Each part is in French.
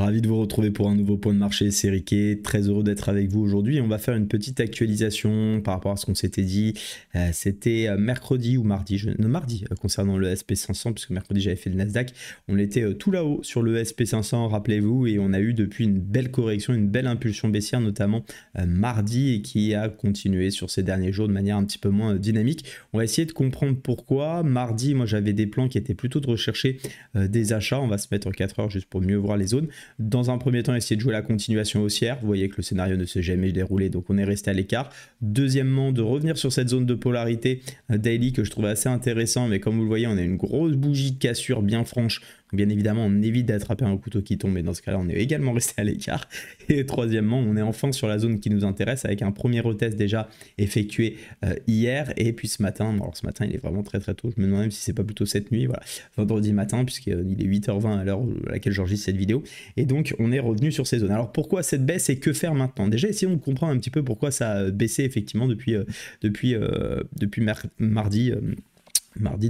Ravi de vous retrouver pour un nouveau point de marché, c'est Riquet, très heureux d'être avec vous aujourd'hui. On va faire une petite actualisation par rapport à ce qu'on s'était dit. C'était mercredi ou mardi, mardi concernant le SP500, puisque mercredi j'avais fait le Nasdaq. On était tout là-haut sur le SP500, rappelez-vous, et on a eu depuis une belle correction, une belle impulsion baissière, notamment mardi, et qui a continué sur ces derniers jours de manière un petit peu moins dynamique. On va essayer de comprendre pourquoi. Mardi, moi j'avais des plans qui étaient plutôt de rechercher des achats. On va se mettre en 4 heures juste pour mieux voir les zones. Dans un premier temps, essayer de jouer la continuation haussière. Vous voyez que le scénario ne s'est jamais déroulé, donc on est resté à l'écart. Deuxièmement, de revenir sur cette zone de polarité daily que je trouvais assez intéressant, mais comme vous le voyez, on a une grosse bougie de cassure bien franche. Bien évidemment, on évite d'attraper un couteau qui tombe, mais dans ce cas-là, on est également resté à l'écart. Et troisièmement, on est enfin sur la zone qui nous intéresse avec un premier retest déjà effectué hier. Et puis ce matin, alors ce matin, il est vraiment très très tôt. Je me demande même si c'est pas plutôt cette nuit, voilà, vendredi matin, puisqu'il est 8h20 à l'heure à laquelle j'enregistre cette vidéo. Et donc, on est revenu sur ces zones. Alors pourquoi cette baisse et que faire maintenant? Déjà, essayons de comprendre un petit peu pourquoi ça a baissé effectivement depuis mardi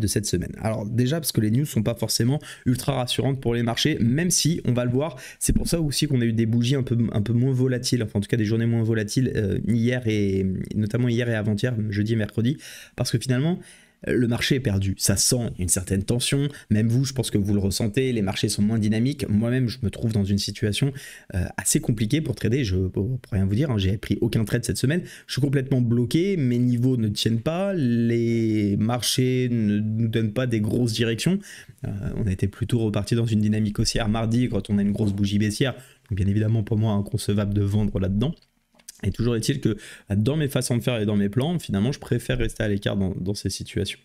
de cette semaine. Alors déjà parce que les news sont pas forcément ultra rassurantes pour les marchés, même si on va le voir, c'est pour ça aussi qu'on a eu des bougies un peu moins volatiles, enfin en tout cas des journées moins volatiles hier et notamment hier et avant-hier, jeudi et mercredi, parce que finalement le marché est perdu, ça sent une certaine tension, même vous, je pense que vous le ressentez, les marchés sont moins dynamiques, moi-même je me trouve dans une situation assez compliquée pour trader, pour rien vous dire, hein, j'ai pris aucun trade cette semaine, je suis complètement bloqué, mes niveaux ne tiennent pas, les marchés ne nous donnent pas des grosses directions, on était plutôt reparti dans une dynamique haussière mardi quand on a une grosse bougie baissière, donc bien évidemment pour moi inconcevable de vendre là-dedans. Et toujours est-il que dans mes façons de faire et dans mes plans, finalement, je préfère rester à l'écart dans ces situations.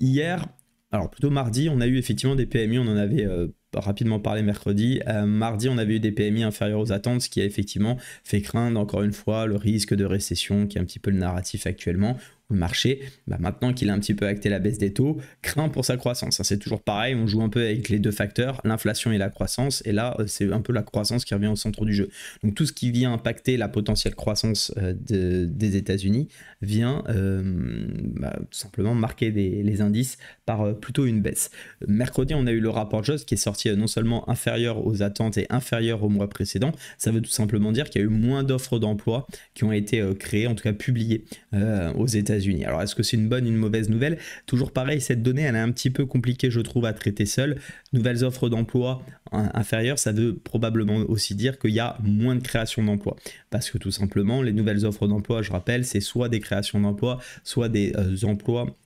Hier, alors plutôt mardi, on a eu effectivement des PMI, on en avait rapidement parlé mercredi. Mardi, on avait eu des PMI inférieurs aux attentes, ce qui a effectivement fait craindre encore une fois le risque de récession, qui est un petit peu le narratif actuellement. Le marché, maintenant qu'il a un petit peu acté la baisse des taux, craint pour sa croissance. C'est toujours pareil, on joue un peu avec les deux facteurs, l'inflation et la croissance, et là c'est un peu la croissance qui revient au centre du jeu. Donc tout ce qui vient impacter la potentielle croissance des États-Unis vient tout simplement marquer les indices par plutôt une baisse. Mercredi, on a eu le rapport Jobs qui est sorti non seulement inférieur aux attentes et inférieur au mois précédent, ça veut tout simplement dire qu'il y a eu moins d'offres d'emploi qui ont été créées, en tout cas publiées aux États-Unis. Alors est-ce que c'est une bonne ou une mauvaise nouvelle? Toujours pareil, cette donnée elle est un petit peu compliquée je trouve à traiter seule. Nouvelles offres d'emploi inférieures, ça veut probablement aussi dire qu'il y a moins de création d'emplois. Parce que tout simplement les nouvelles offres d'emploi, je rappelle, c'est soit des créations d'emplois, soit des emplois,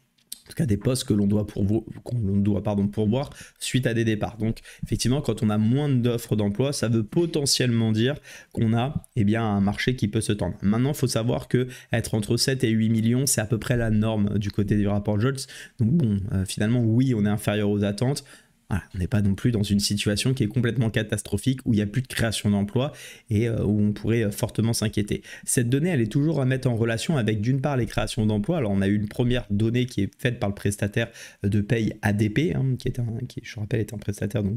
en tout cas des postes que l'on doit pourvoir suite à des départs. Donc effectivement, quand on a moins d'offres d'emploi, ça veut potentiellement dire qu'on a un marché qui peut se tendre. Maintenant, il faut savoir que être entre 7 et 8 millions, c'est à peu près la norme du côté du rapport Jolts. Donc bon, finalement, oui, on est inférieur aux attentes. Voilà, on n'est pas non plus dans une situation qui est complètement catastrophique où il n'y a plus de création d'emplois et où on pourrait fortement s'inquiéter. Cette donnée, elle est toujours à mettre en relation avec d'une part les créations d'emplois. Alors on a eu une première donnée qui est faite par le prestataire de paye ADP, qui je rappelle est un prestataire donc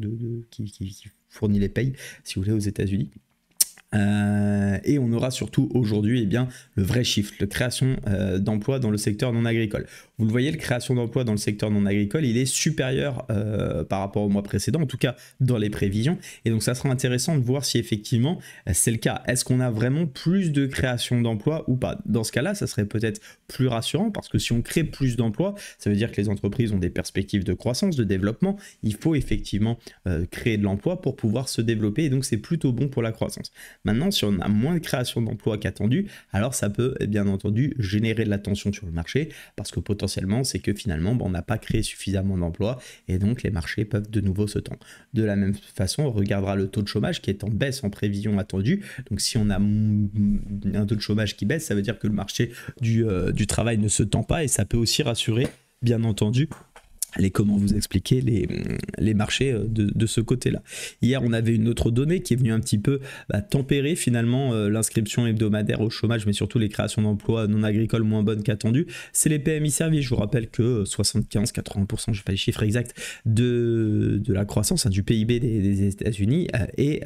qui fournit les payes, si vous voulez, aux États-Unis. Et on aura surtout aujourd'hui le vrai chiffre, la création d'emplois dans le secteur non agricole. Vous le voyez, la création d'emplois dans le secteur non agricole, il est supérieur par rapport au mois précédent, en tout cas dans les prévisions. Et donc ça sera intéressant de voir si effectivement c'est le cas. Est-ce qu'on a vraiment plus de création d'emplois ou pas? Dans ce cas-là, ça serait peut-être plus rassurant parce que si on crée plus d'emplois, ça veut dire que les entreprises ont des perspectives de croissance, de développement. Il faut effectivement créer de l'emploi pour pouvoir se développer et donc c'est plutôt bon pour la croissance. Maintenant, si on a moins de création d'emplois qu'attendu, alors ça peut bien entendu générer de la tension sur le marché parce que potentiellement, c'est que finalement, on n'a pas créé suffisamment d'emplois et donc les marchés peuvent de nouveau se tendre. De la même façon, on regardera le taux de chômage qui est en baisse en prévision attendue. Donc si on a un taux de chômage qui baisse, ça veut dire que le marché du travail ne se tend pas et ça peut aussi rassurer, bien entendu, comment vous expliquer les marchés de ce côté-là. Hier, on avait une autre donnée qui est venue un petit peu tempérer finalement l'inscription hebdomadaire au chômage, mais surtout les créations d'emplois non agricoles moins bonnes qu'attendues. C'est les PMI services. Je vous rappelle que 75-80%, je n'ai pas les chiffres exacts, de la croissance du PIB des États-Unis est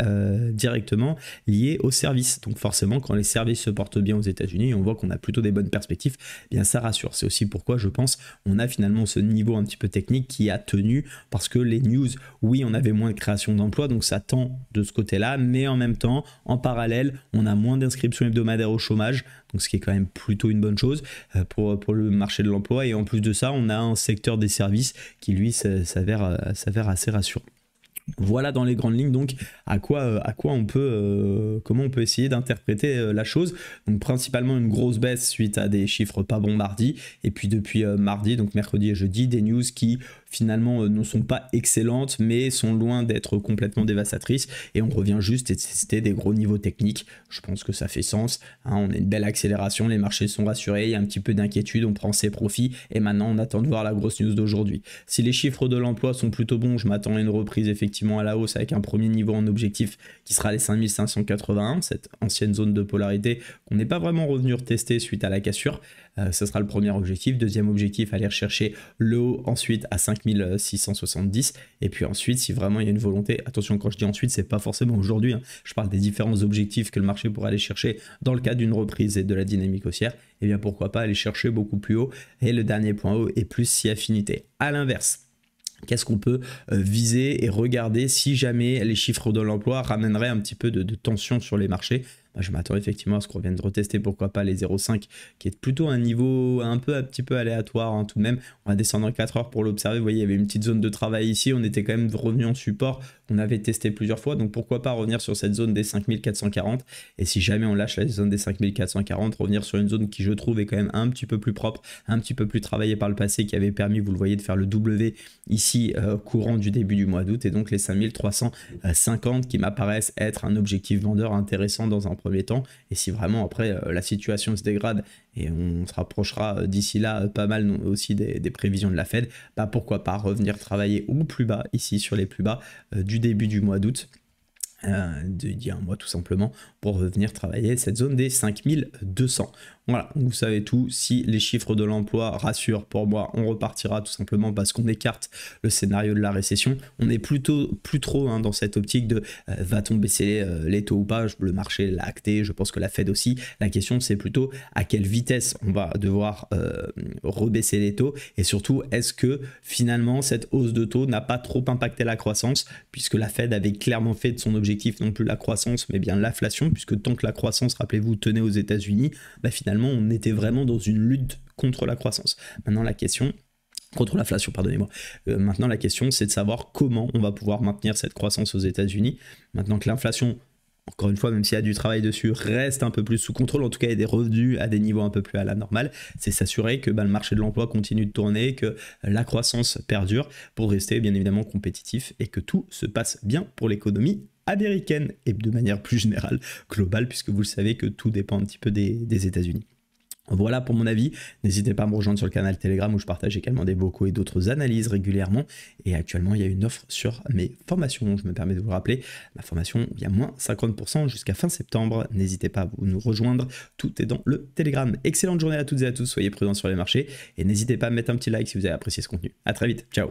directement lié aux services. Donc forcément, quand les services se portent bien aux États-Unis, on voit qu'on a plutôt des bonnes perspectives, eh bien ça rassure. C'est aussi pourquoi je pense on a finalement ce niveau un petit peu technique qui a tenu parce que les news, oui, on avait moins de création d'emplois, donc ça tend de ce côté-là, mais en même temps, en parallèle, on a moins d'inscriptions hebdomadaires au chômage, donc ce qui est quand même plutôt une bonne chose pour le marché de l'emploi. Et en plus de ça, on a un secteur des services qui, lui, s'avère assez rassurant. Voilà dans les grandes lignes donc comment on peut essayer d'interpréter la chose. Donc principalement une grosse baisse suite à des chiffres pas bons mardi, et puis depuis mardi, donc mercredi et jeudi, des news qui finalement ne sont pas excellentes mais sont loin d'être complètement dévastatrices, et on revient juste et tester des gros niveaux techniques. Je pense que ça fait sens, hein, on a une belle accélération, les marchés sont rassurés, il y a un petit peu d'inquiétude, on prend ses profits et maintenant on attend de voir la grosse news d'aujourd'hui. Si les chiffres de l'emploi sont plutôt bons, je m'attends à une reprise effectivement à la hausse avec un premier niveau en objectif qui sera les 5581, cette ancienne zone de polarité qu'on n'est pas vraiment revenu retester suite à la cassure. Ce sera le premier objectif. Deuxième objectif, aller rechercher le haut ensuite à 5670, et puis ensuite, si vraiment il y a une volonté, attention, quand je dis ensuite, c'est pas forcément aujourd'hui, hein, je parle des différents objectifs que le marché pourrait aller chercher dans le cas d'une reprise et de la dynamique haussière, et bien pourquoi pas aller chercher beaucoup plus haut, et le dernier point haut est plus si affinité. À l'inverse, qu'est-ce qu'on peut viser et regarder si jamais les chiffres de l'emploi ramèneraient un petit peu de tension sur les marchés? Je m'attends effectivement à ce qu'on vienne de retester, pourquoi pas les 0,5 qui est plutôt un niveau un petit peu aléatoire, hein, tout de même. On va descendre en 4 heures pour l'observer. Vous voyez, il y avait une petite zone de travail ici, on était quand même revenu en support, on avait testé plusieurs fois, donc pourquoi pas revenir sur cette zone des 5440, et si jamais on lâche la zone des 5440, revenir sur une zone qui, je trouve, est quand même un petit peu plus propre, un petit peu plus travaillée par le passé, qui avait permis, vous le voyez, de faire le W ici courant du début du mois d'août, et donc les 5350 qui m'apparaissent être un objectif vendeur intéressant dans un premier temps. Et si vraiment après la situation se dégrade et on se rapprochera d'ici là pas mal aussi des prévisions de la Fed, bah pourquoi pas revenir travailler au plus bas ici sur les plus bas du début du mois d'août, d'il y a un mois tout simplement, pour revenir travailler cette zone des 5200. Voilà, vous savez tout. Si les chiffres de l'emploi rassurent, pour moi, on repartira tout simplement parce qu'on écarte le scénario de la récession. On n'est plus trop dans cette optique de va-t-on baisser les taux ou pas. Le marché l'a acté, je pense que la Fed aussi. La question, c'est plutôt à quelle vitesse on va devoir rebaisser les taux, et surtout, est-ce que finalement cette hausse de taux n'a pas trop impacté la croissance, puisque la Fed avait clairement fait de son objectif non plus la croissance, mais bien l'inflation, puisque tant que la croissance, rappelez-vous, tenait aux États-Unis, bah finalement on était vraiment dans une lutte contre la croissance. Maintenant la question, contre l'inflation, pardonnez-moi. Maintenant la question, c'est de savoir comment on va pouvoir maintenir cette croissance aux États-Unis. Maintenant que l'inflation, encore une fois, même s'il y a du travail dessus, reste un peu plus sous contrôle, en tout cas il y a des revenus à des niveaux un peu plus à la normale, c'est s'assurer que le marché de l'emploi continue de tourner, que la croissance perdure pour rester bien évidemment compétitif et que tout se passe bien pour l'économie américaine et de manière plus générale, globale, puisque vous le savez que tout dépend un petit peu des États-Unis. Voilà pour mon avis, n'hésitez pas à me rejoindre sur le canal Telegram où je partage également des vocaux et d'autres analyses régulièrement, et actuellement il y a une offre sur mes formations, je me permets de vous le rappeler, ma formation il y a moins 50% jusqu'à fin septembre, n'hésitez pas à nous rejoindre, tout est dans le Telegram. Excellente journée à toutes et à tous, soyez prudents sur les marchés et n'hésitez pas à mettre un petit like si vous avez apprécié ce contenu. À très vite, ciao.